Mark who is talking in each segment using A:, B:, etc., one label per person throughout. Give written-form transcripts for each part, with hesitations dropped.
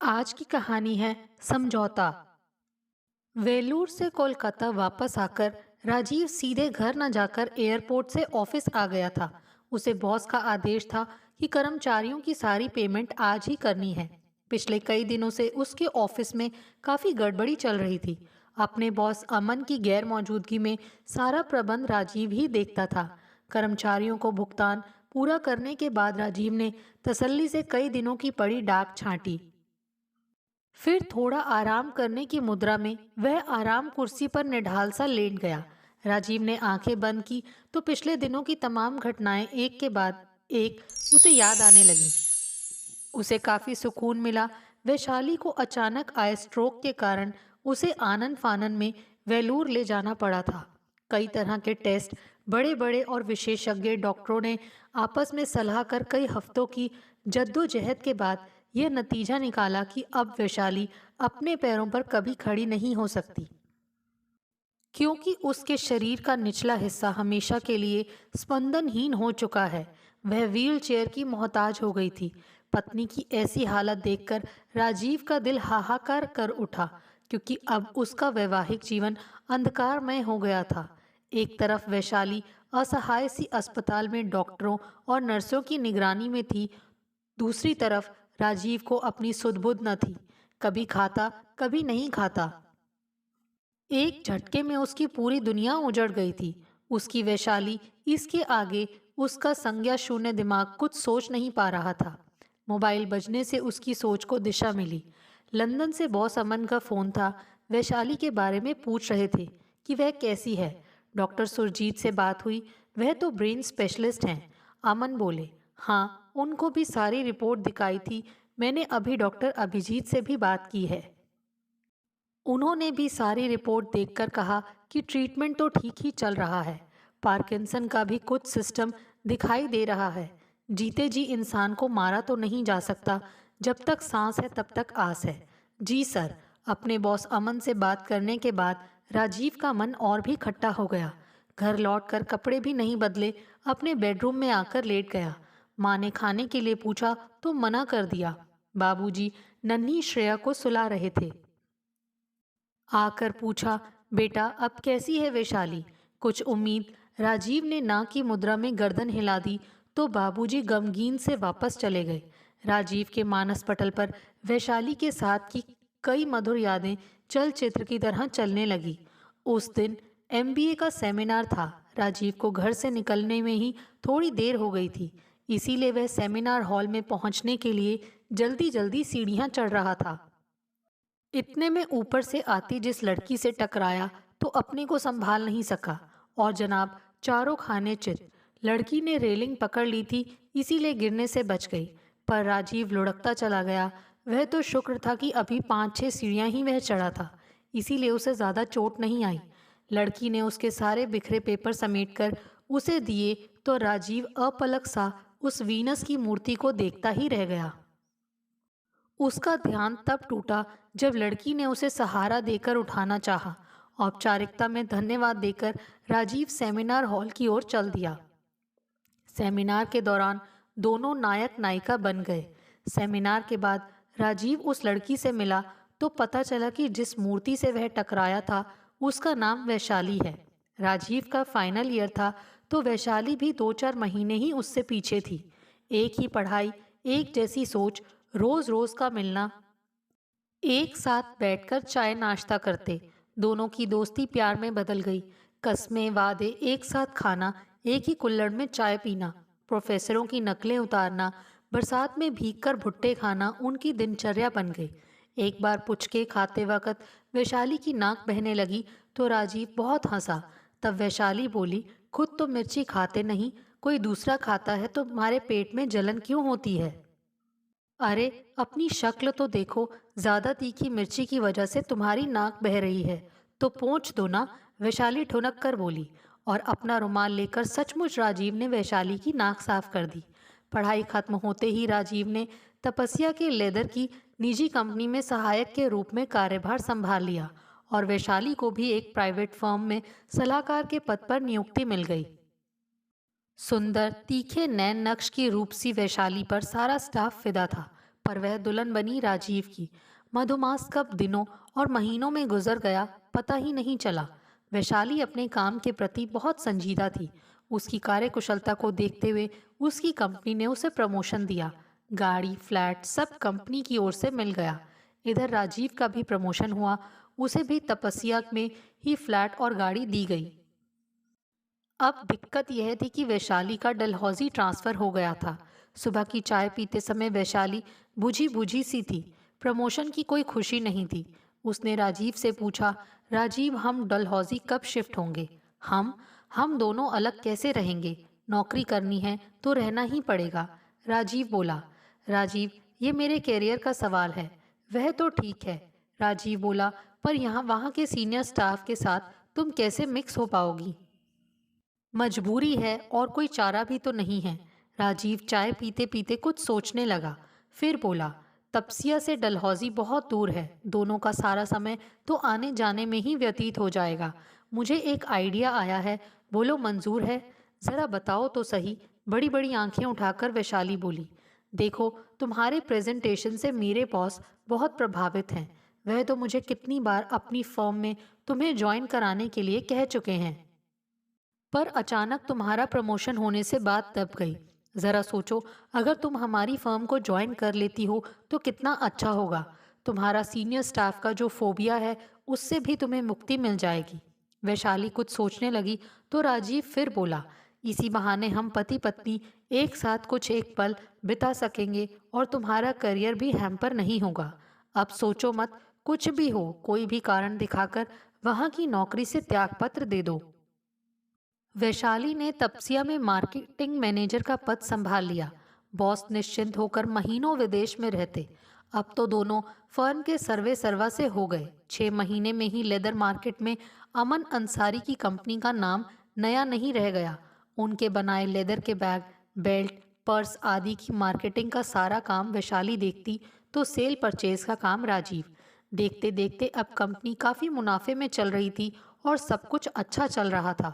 A: आज की कहानी है समझौता। वेलूर से कोलकाता वापस आकर राजीव सीधे घर न जाकर एयरपोर्ट से ऑफिस आ गया था। उसे बॉस का आदेश था कि कर्मचारियों की सारी पेमेंट आज ही करनी है। पिछले कई दिनों से उसके ऑफिस में काफी गड़बड़ी चल रही थी। अपने बॉस अमन की गैर मौजूदगी में सारा प्रबंध राजीव ही देखता था। कर्मचारियों को भुगतान पूरा करने के बाद राजीव ने तसल्ली से कई दिनों की पड़ी डाक छांटी। फिर थोड़ा आराम करने की मुद्रा में वह आराम कुर्सी पर निढाल सा लेट गया। राजीव ने आंखें बंद की तो पिछले दिनों की तमाम घटनाएं एक के बाद एक उसे याद आने लगीं। उसे काफी सुकून मिला। वैशाली को अचानक आए स्ट्रोक के कारण उसे आनन फानन में वेलूर ले जाना पड़ा था। कई तरह के टेस्ट, बड़े बड़े और विशेषज्ञ डॉक्टरों ने आपस में सलाह कर कई हफ्तों की जद्दोजहद के बाद यह नतीजा निकाला कि अब वैशाली अपने पैरों पर कभी खड़ी नहीं हो सकती, क्योंकि उसके शरीर का निचला हिस्सा हमेशा के लिए स्पंदनहीन हो चुका है। वह व्हील चेयर की मोहताज हो गई थी। पत्नी की ऐसी हालत देखकर राजीव का दिल हाहाकार कर उठा, क्योंकि अब उसका वैवाहिक जीवन अंधकारमय हो गया था। एक तरफ वैशाली असहाय सी अस्पताल में डॉक्टरों और नर्सों की निगरानी में थी, दूसरी तरफ राजीव को अपनी सुध-बुध न थी। कभी खाता, कभी नहीं खाता। एक झटके में उसकी पूरी दुनिया उजड़ गई थी। उसकी वैशाली, इसके आगे उसका संज्ञा शून्य दिमाग कुछ सोच नहीं पा रहा था। मोबाइल बजने से उसकी सोच को दिशा मिली। लंदन से बॉस अमन का फोन था। वैशाली के बारे में पूछ रहे थे कि वह कैसी है। डॉक्टर सुरजीत से बात हुई। वह तो ब्रेन स्पेशलिस्ट हैं। अमन बोले, हाँ, उनको भी सारी रिपोर्ट दिखाई थी। मैंने अभी डॉक्टर अभिजीत से भी बात की है। उन्होंने भी सारी रिपोर्ट देखकर कहा कि ट्रीटमेंट तो ठीक ही चल रहा है। पार्किंसन का भी कुछ सिस्टम दिखाई दे रहा है। जीते जी इंसान को मारा तो नहीं जा सकता। जब तक सांस है तब तक आस है। जी सर। अपने बॉस अमन से बात करने के बाद राजीव का मन और भी खट्टा हो गया। घर लौटकर कपड़े भी नहीं बदले, अपने बेडरूम में आकर लेट गया। माँ ने खाने के लिए पूछा तो मना कर दिया। बाबूजी नन्ही श्रेया को सुला रहे थे। आकर पूछा, बेटा अब कैसी है वैशाली? कुछ उम्मीद। राजीव ने ना की मुद्रा में गर्दन हिला दी तो बाबूजी गमगीन से वापस चले गए। राजीव के मानस पटल पर वैशाली के साथ की कई मधुर यादें चलचित्र की तरह चलने लगी। उस दिन एमबीए का सेमिनार था। राजीव को घर से निकलने में ही थोड़ी देर हो गई थी, इसीलिए वह सेमिनार हॉल में पहुंचने के लिए जल्दी जल्दी सीढ़ियां चढ़ रहा था। इतने में ऊपर से आती जिस लड़की से टकराया तो अपने को संभाल नहीं सका और जनाब चारों खाने चित। लड़की ने रेलिंग पकड़ ली थी, इसीलिए गिरने से बच गई। पर राजीव लुढ़कता चला गया। वह तो शुक्र था कि अभी 5-6 सीढ़ियां ही वह चढ़ा था, इसीलिए उसे ज्यादा चोट नहीं आई। लड़की ने उसके सारे बिखरे पेपर समेटकर उसे दिए तो राजीव अपलक सा उस वीनस की मूर्ति को देखता ही रह गया। उसका ध्यान तब टूटा जब लड़की ने उसे सहारा देकर उठाना चाहा। औपचारिकता में धन्यवाद देकर राजीव सेमिनार हॉल की ओर चल दिया। सेमिनार के दौरान दोनों नायक नायिका बन गए। सेमिनार के बाद राजीव उस लड़की से मिला तो पता चला कि जिस मूर्ति से वह टकराया था उसका नाम वैशाली है। राजीव का फाइनल ईयर था तो वैशाली भी 2-4 महीने ही उससे पीछे थी। एक ही पढ़ाई, एक जैसी सोच, रोज रोज का मिलना। एक साथ बैठकर चाय नाश्ता करते। दोनों की दोस्ती प्यार में बदल गई। कस्में, वादे, एक साथ खाना, एक ही कुल्हड़ में चाय पीना, प्रोफेसरों की नकलें उतारना, बरसात में भीगकर भुट्टे खाना उनकी दिनचर्या बन गई। एक बार पुचके खाते वक्त वैशाली की नाक बहने लगी तो राजीव बहुत हंसा। तब वैशाली बोली, खुद तो मिर्ची खाते नहीं, कोई दूसरा खाता है तो तुम्हारे पेट में जलन क्यों होती है? अरे, अपनी शक्ल तो देखो, ज्यादा तीखी मिर्ची की वजह से तुम्हारी नाक बह रही है, तो पोंछ दो ना। वैशाली ठुनक कर बोली और अपना रुमाल लेकर सचमुच राजीव ने वैशाली की नाक साफ कर दी। पढ़ाई खत्म होते ही राजीव ने तपस्या के लेदर की निजी कंपनी में सहायक के रूप में कार्यभार संभाल लिया और वैशाली को भी एक प्राइवेट फर्म में सलाहकार के पद पर नियुक्ति मिल गई। सुंदर तीखे नैन नक्श की रूपसी वैशाली पर सारा स्टाफ फिदा था। पर वह दुल्हन बनी राजीव की। मधुमास कब दिनों और महीनों में गुजर गया पता ही नहीं चला। वैशाली अपने काम के प्रति बहुत संजीदा थी। उसकी कार्यकुशलता को देखते हुए उसकी कंपनी ने उसे प्रमोशन दिया। गाड़ी, फ्लैट सब कंपनी की ओर से मिल गया। इधर राजीव का भी प्रमोशन हुआ। उसे भी तपस्या में ही फ्लैट और गाड़ी दी गई। अब दिक्कत यह थी कि वैशाली का डलहौजी ट्रांसफर हो गया था। सुबह की चाय पीते समय वैशाली बुझी बुझी सी थी। प्रमोशन की कोई खुशी नहीं थी। उसने राजीव से पूछा, राजीव, हम डलहौजी कब शिफ्ट होंगे? हम दोनों अलग कैसे रहेंगे? नौकरी करनी है तो रहना ही पड़ेगा। राजीव बोला। राजीव, ये मेरे कैरियर का सवाल है। वह तो ठीक है, राजीव बोला, पर यहाँ वहाँ के सीनियर स्टाफ के साथ तुम कैसे मिक्स हो पाओगी? मजबूरी है और कोई चारा भी तो नहीं है। राजीव चाय पीते पीते कुछ सोचने लगा। फिर बोला, तपसिया से डलहौजी बहुत दूर है। दोनों का सारा समय तो आने जाने में ही व्यतीत हो जाएगा। मुझे एक आइडिया आया है, बोलो मंजूर है? जरा बताओ तो सही। बड़ी बड़ी आंखें उठाकर वैशाली बोली। देखो, तुम्हारे प्रेजेंटेशन से मेरे बॉस बहुत प्रभावित हैं। वह तो मुझे कितनी बार अपनी फर्म में तुम्हें ज्वाइन कराने के लिए कह चुके हैं। पर अचानक तुम्हारा प्रमोशन होने से बात दब गई। जरा सोचो, अगर तुम हमारी फर्म को ज्वाइन कर लेती हो तो कितना अच्छा होगा। तुम्हारा सीनियर स्टाफ का जो फोबिया है उससे भी तुम्हें मुक्ति मिल जाएगी। वैशाली कुछ सोचने लगी तो राजीव फिर बोला, इसी बहाने हम पति पत्नी एक साथ कुछ एक पल बिता सकेंगे और तुम्हारा करियर भी हैम्पर नहीं होगा। अब सोचो मत, कुछ भी हो, कोई भी कारण दिखाकर वहाँ की नौकरी से त्यागपत्र दे दो। वैशाली ने तपसिया में मार्केटिंग मैनेजर का पद संभाल लिया। बॉस निश्चिंत होकर महीनों विदेश में रहते। अब तो दोनों फर्म के सर्वे सर्वा से हो गए। 6 महीने में ही लेदर मार्केट में अमन अंसारी की कंपनी का नाम नया नहीं रह गया। उनके बनाए लेदर के बैग, बेल्ट, पर्स आदि की मार्केटिंग का सारा काम वैशाली देखती तो सेल परचेज का काम राजीव। देखते देखते अब कंपनी काफ़ी मुनाफे में चल रही थी और सब कुछ अच्छा चल रहा था।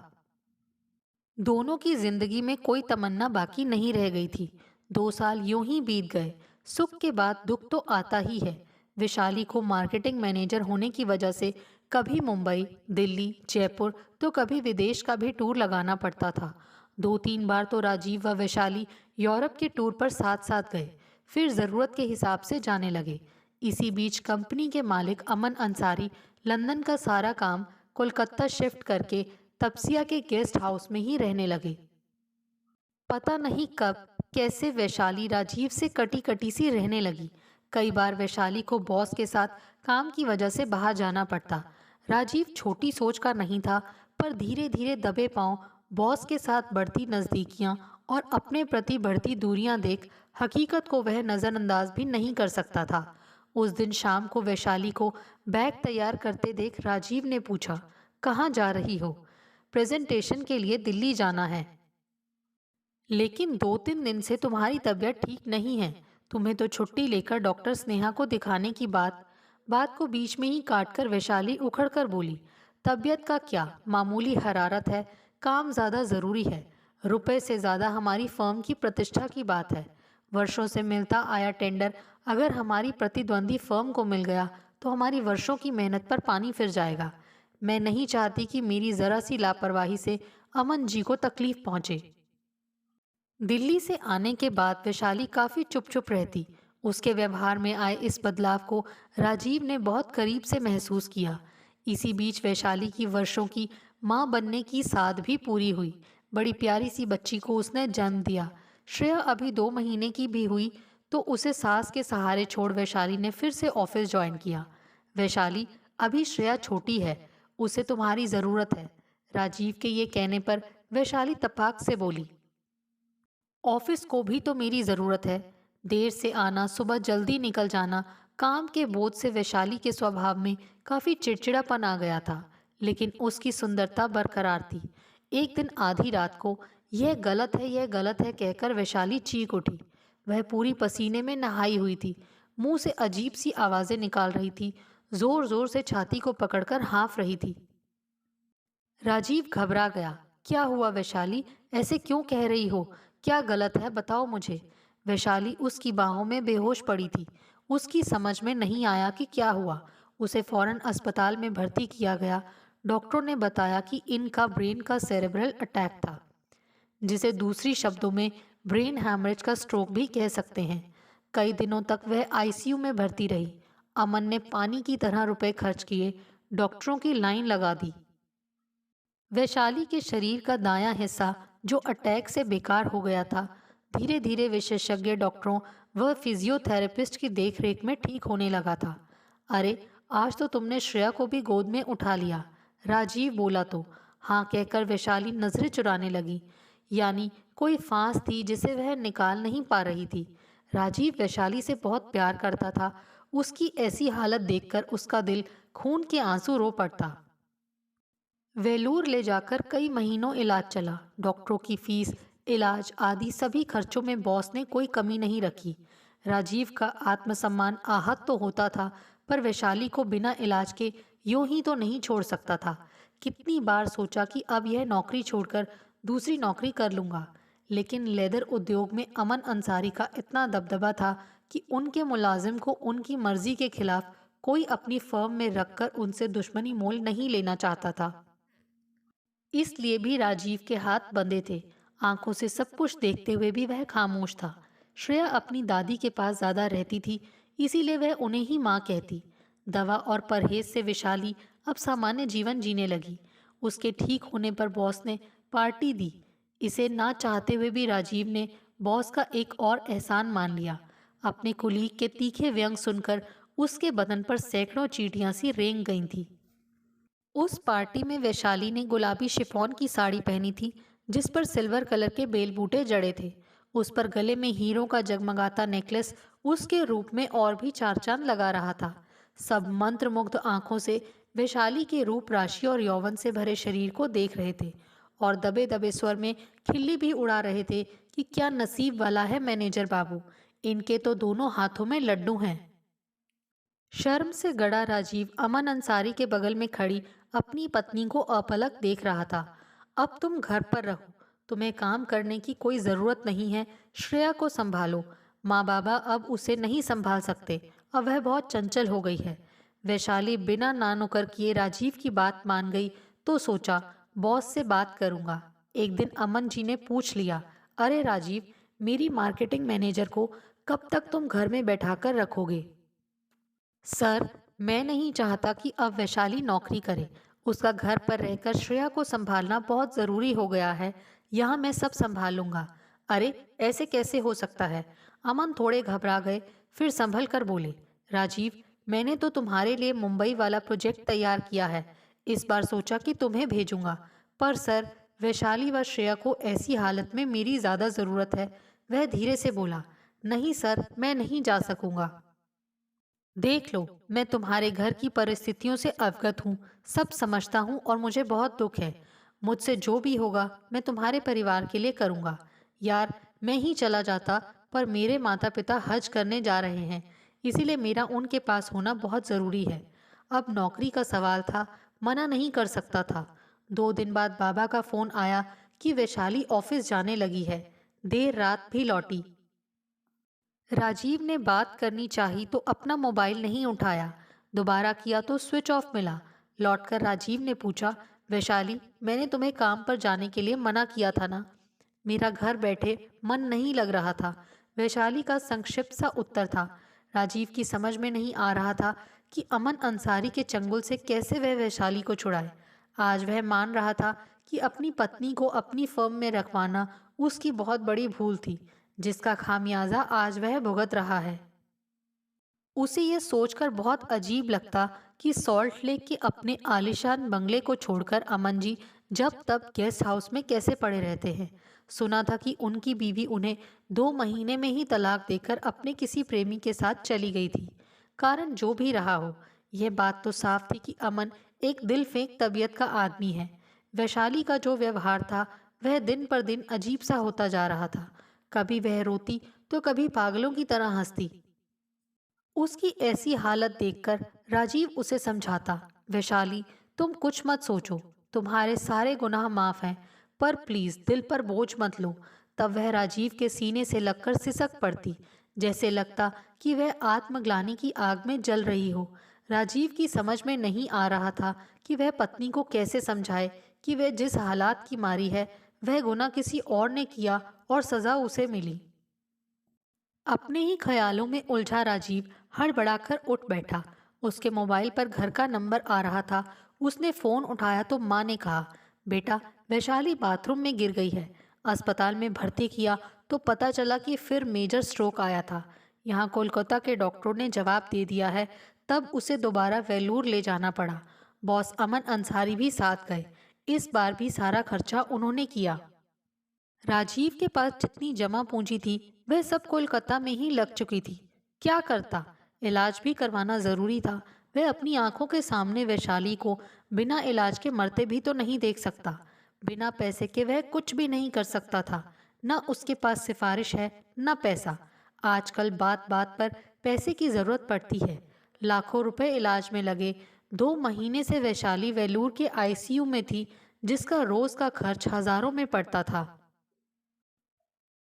A: दोनों की जिंदगी में कोई तमन्ना बाकी नहीं रह गई थी। 2 साल यूं ही बीत गए। सुख के बाद दुख तो आता ही है। विशाली को मार्केटिंग मैनेजर होने की वजह से कभी मुंबई, दिल्ली, जयपुर तो कभी विदेश का भी टूर लगाना पड़ता था। 2-3 बार तो राजीव व वैशाली यूरोप के टूर पर साथ साथ गए, फिर ज़रूरत के हिसाब से जाने लगे। इसी बीच कंपनी के मालिक अमन अंसारी लंदन का सारा काम कोलकाता शिफ्ट करके तपसिया के गेस्ट हाउस में ही रहने लगे। पता नहीं कब कैसे वैशाली राजीव से कटी कटी सी रहने लगी। कई बार वैशाली को बॉस के साथ काम की वजह से बाहर जाना पड़ता। राजीव छोटी सोच का नहीं था, पर धीरे धीरे दबे पांव बॉस के साथ बढ़ती नज़दीकियां और अपने प्रति बढ़ती दूरियां देख हकीकत को वह नज़रअंदाज भी नहीं कर सकता था। उस दिन शाम को वैशाली को बैग तैयार करते देख राजीव ने पूछा, कहाँ जा रही हो? प्रेजेंटेशन के लिए दिल्ली जाना है। लेकिन 2-3 दिन से तुम्हारी तबीयत ठीक नहीं है। तुम्हें तो छुट्टी लेकर डॉक्टर स्नेहा को दिखाने की बात को बीच में ही काटकर वैशाली उखड़कर बोली, तबीयत का क्या, मामूली हरारत है। काम ज़्यादा ज़रूरी है। रुपए से ज़्यादा हमारी फर्म की प्रतिष्ठा की बात है। वर्षों से मिलता आया टेंडर अगर हमारी प्रतिद्वंदी फर्म को मिल गया तो हमारी वर्षों की मेहनत पर पानी फिर जाएगा। मैं नहीं चाहती कि मेरी ज़रा सी लापरवाही से अमन जी को तकलीफ पहुंचे। दिल्ली से आने के बाद वैशाली काफ़ी चुप चुप रहती। उसके व्यवहार में आए इस बदलाव को राजीव ने बहुत करीब से महसूस किया। इसी बीच वैशाली की वर्षों की माँ बनने की साध भी पूरी हुई। बड़ी प्यारी सी बच्ची को उसने जन्म दिया। श्रेया अभी 2 महीने की भी हुई तो उसे सास के सहारे छोड़ वैशाली ने फिर से ऑफिस ज्वाइन किया। वैशाली, अभी श्रेया छोटी है, उसे तुम्हारी ज़रूरत है। राजीव के ये कहने पर वैशाली तपाक से बोली, ऑफिस को भी तो मेरी ज़रूरत है। देर से आना, सुबह जल्दी निकल जाना, काम के बोझ से वैशाली के स्वभाव में काफ़ी चिड़चिड़ापन आ गया था, लेकिन उसकी सुंदरता बरकरार थी। एक दिन आधी रात को यह गलत है, यह गलत है कहकर वैशाली चीख उठी। वह पूरी पसीने में नहाई हुई थी, मुंह से अजीब सी आवाज़ें निकाल रही थी, जोर जोर से छाती को पकड़कर हाँफ रही थी। राजीव घबरा गया। क्या हुआ वैशाली, ऐसे क्यों कह रही हो? क्या गलत है, बताओ मुझे। वैशाली उसकी बाहों में बेहोश पड़ी थी। उसकी समझ में नहीं आया कि क्या हुआ। उसे फौरन अस्पताल में भर्ती किया गया। डॉक्टरों ने बताया कि इनका ब्रेन का सेरेब्रल अटैक था, जिसे दूसरी शब्दों में ब्रेन हैमरेज का स्ट्रोक भी कह सकते हैं। कई दिनों तक वह आईसीयू में भर्ती रही। अमन ने पानी की तरह रुपए खर्च किए, डॉक्टरों की लाइन लगा दी। वैशाली के शरीर का दायां हिस्सा, जो अटैक से बेकार हो गया था, धीरे धीरे विशेषज्ञ डॉक्टरों व फिजियोथेरेपिस्ट की देखरेख में ठीक होने लगा था। अरे, आज तो तुमने श्रेया को भी गोद में उठा लिया, राजीव बोला तो हाँ कहकर वैशाली नजरें चुराने लगी। यानी कोई फांस थी जिसे वह निकाल नहीं पा रही थी। राजीव वैशाली से बहुत प्यार करता था। उसकी ऐसी हालत देखकर उसका दिल खून के आंसू रो पड़ता। वेलूर ले जाकर कई महीनों इलाज चला। डॉक्टरों की फीस, इलाज आदि सभी खर्चों में बॉस ने कोई कमी नहीं रखी। राजीव का आत्मसम्मान आहत तो होता था, पर वैशाली को बिना इलाज के यूं ही तो नहीं छोड़ सकता था। कितनी बार सोचा कि अब यह नौकरी छोड़कर दूसरी नौकरी कर लूंगा, लेकिन लेदर उद्योग में अमन अंसारी का इतना दबदबा था कि उनके मुलाजिम को उनकी मर्जी के खिलाफ कोई अपनी फर्म में रखकर उनसे दुश्मनी मोल नहीं लेना चाहता था। इसलिए भी राजीव के हाथ बंधे थे। आंखों से सब कुछ देखते हुए भी वह खामोश था। श्रेया अपनी दादी के पास ज्यादा रहती थी, इसीलिए वह उन्हें ही माँ कहती। दवा और परहेज से विशाली अब सामान्य जीवन जीने लगी। उसके ठीक होने पर बॉस ने पार्टी दी। इसे ना चाहते हुए भी राजीव ने बॉस का एक और एहसान मान लिया। अपने कुलीग के तीखे व्यंग सुनकर उसके बदन पर सैकड़ों चींटियां सी रेंग गई थी। उस पार्टी में वैशाली ने गुलाबी शिफॉन की साड़ी पहनी थी, जिस पर सिल्वर कलर के बेल बूटे जड़े थे। उस पर गले में हीरों का जगमगाता नेकलेस उसके रूप में और भी चार चांद लगा रहा था। सब मंत्रमुग्ध आंखों से वैशाली के रूप राशि और यौवन से भरे शरीर को देख रहे थे, और दबे दबे स्वर में खिल्ली भी उड़ा रहे थे कि क्या नसीब वाला है मैनेजर बाबू, इनके तो दोनों हाथों में लड्डू हैं। शर्म से गड़ा राजीव अमन अंसारी के बगल में खड़ी अपनी पत्नी को अपलक देख रहा था। अब तुम घर पर रहो, तुम्हें काम करने की कोई जरूरत नहीं है। श्रेया को संभालो। माँ बाबा अब उसे नहीं संभाल सकते, अब वह बहुत चंचल हो गई है। वैशाली बिना नानुकर किए राजीव की बात मान गई तो सोचा बॉस से बात करूंगा। एक दिन अमन जी ने पूछ लिया, अरे राजीव, मेरी मार्केटिंग मैनेजर को कब तक तुम घर में बैठाकर रखोगे? सर, मैं नहीं चाहता कि अब वैशाली नौकरी करे। उसका घर पर रहकर श्रेया को संभालना बहुत ज़रूरी हो गया है। यहाँ मैं सब संभालूंगा। अरे, ऐसे कैसे हो सकता है? अमन थोड़े घबरा गए, फिर संभल कर बोले, राजीव, मैंने तो तुम्हारे लिए मुंबई वाला प्रोजेक्ट तैयार किया है। इस बार सोचा कि तुम्हें भेजूंगा, पर सर, वैशाली व श्रेया को ऐसी हालत में मेरी ज़्यादा ज़रूरत है। वह धीरे से बोला, नहीं सर, मैं नहीं जा सकूंगा। देख लो, मैं तुम्हारे घर की परिस्थितियों से अवगत हूँ, सब समझता हूँ और मुझे बहुत दुख है। मुझसे जो भी होगा मैं तुम्हारे परिवार के लिए करूँगा। यार, मैं ही चला जाता, पर मेरे माता पिता हज करने जा रहे हैं, इसीलिए मेरा उनके पास होना बहुत ज़रूरी है। अब नौकरी का सवाल था, मना नहीं कर सकता था। 2 दिन बाद बाबा का फ़ोन आया कि वैशाली ऑफिस जाने लगी है। देर रात भी लौटी। राजीव ने बात करनी चाही तो अपना मोबाइल नहीं उठाया। दोबारा किया तो स्विच ऑफ मिला। लौटकर राजीव ने पूछा, वैशाली, मैंने तुम्हें काम पर जाने के लिए मना किया था ना? मेरा घर बैठे मन नहीं लग रहा था, वैशाली का संक्षिप्त सा उत्तर था। राजीव की समझ में नहीं आ रहा था कि अमन अंसारी के चंगुल से कैसे वह वैशाली को छुड़ाए। आज वह मान रहा था कि अपनी पत्नी को अपनी फर्म में रखवाना उसकी बहुत बड़ी भूल थी, जिसका खामियाजा आज वह भुगत रहा है। उसे यह सोचकर बहुत अजीब लगता कि सॉल्ट लेक के अपने आलीशान बंगले को छोड़कर अमन जी जब तब गेस्ट हाउस में कैसे पड़े रहते हैं। सुना था कि उनकी बीवी उन्हें 2 महीने में ही तलाक देकर अपने किसी प्रेमी के साथ चली गई थी। कारण जो भी रहा हो, यह बात तो साफ थी कि अमन एक दिल फेंक तबीयत का आदमी है। वैशाली का जो व्यवहार था वह दिन पर दिन अजीब सा होता जा रहा था। कभी वह रोती तो कभी पागलों की तरह हंसती। उसकी ऐसी हालत देखकर राजीव उसे समझाता, वैशाली, तुम कुछ मत सोचो, तुम्हारे सारे गुनाह माफ हैं, पर प्लीज दिल पर बोझ मत लो। तब वह राजीव के सीने से लगकर सिसक पड़ती, जैसे लगता कि वह आत्मग्लानि की आग में जल रही हो। राजीव की समझ में नहीं आ रहा था कि वह पत्नी को कैसे समझाए कि वह जिस हालात की मारी है वह गुनाह किसी और ने किया और सजा उसे मिली। अपने ही ख्यालों में उलझा राजीव हड़बड़ाकर उठ बैठा। उसके मोबाइल पर घर का नंबर आ रहा था। उसने फोन उठाया तो माँ ने कहा, बेटा, वैशाली बाथरूम में गिर गई है। अस्पताल में भर्ती किया तो पता चला कि फिर मेजर स्ट्रोक आया था। यहाँ कोलकाता के डॉक्टरों ने जवाब दे दिया है। तब उसे दोबारा वेलूर ले जाना पड़ा। बॉस अमन अंसारी भी साथ गए। इस बार भी सारा खर्चा उन्होंने किया। राजीव के पास जितनी जमा पूंजी थी वह सब कोलकाता में ही लग चुकी थी। क्या करता? इलाज भी करवाना जरूरी था। वह अपनी आंखों के सामने वैशाली को बिना इलाज के मरते भी तो नहीं देख सकता। बिना पैसे के वह कुछ भी नहीं कर सकता था। न उसके पास सिफारिश है, न पैसा। आजकल बात बात पर पैसे की जरूरत पड़ती है। लाखों रुपए इलाज में लगे। 2 महीने से वैशाली वेलूर के आईसीयू में थी, जिसका रोज का खर्च हजारों में पड़ता था।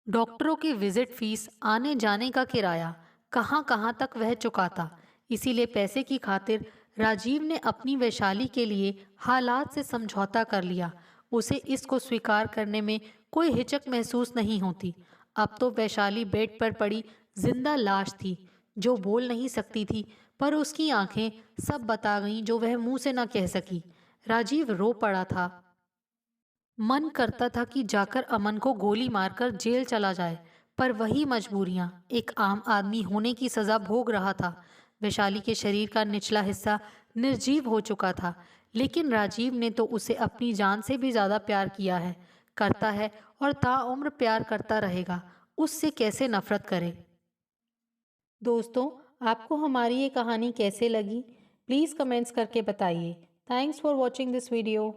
A: डॉक्टरों की विजिट फीस, आने जाने का किराया, कहाँ कहाँ तक वह चुकाता। इसीलिए पैसे की खातिर राजीव ने अपनी वैशाली के लिए हालात से समझौता कर लिया। उसे इसको स्वीकार करने में कोई हिचक महसूस नहीं होती। अब तो वैशाली बेड पर पड़ी जिंदा लाश थी, जो बोल नहीं सकती थी, पर उसकी आंखें सब बता गईं जो वह मुंह से न कह सकी। राजीव रो पड़ा था। मन करता था कि जाकर अमन को गोली मारकर जेल चला जाए, पर वही मजबूरियां, एक आम आदमी होने की सजा भोग रहा था। वैशाली के शरीर का निचला हिस्सा निर्जीव हो चुका था, लेकिन राजीव ने तो उसे अपनी जान से भी ज्यादा प्यार किया है, करता है और ताउम्र प्यार करता रहेगा। उससे कैसे नफरत करे। दोस्तों, आपको हमारी ये कहानी कैसे लगी? प्लीज़ कमेंट्स करके बताइए। Thanks for watching this video.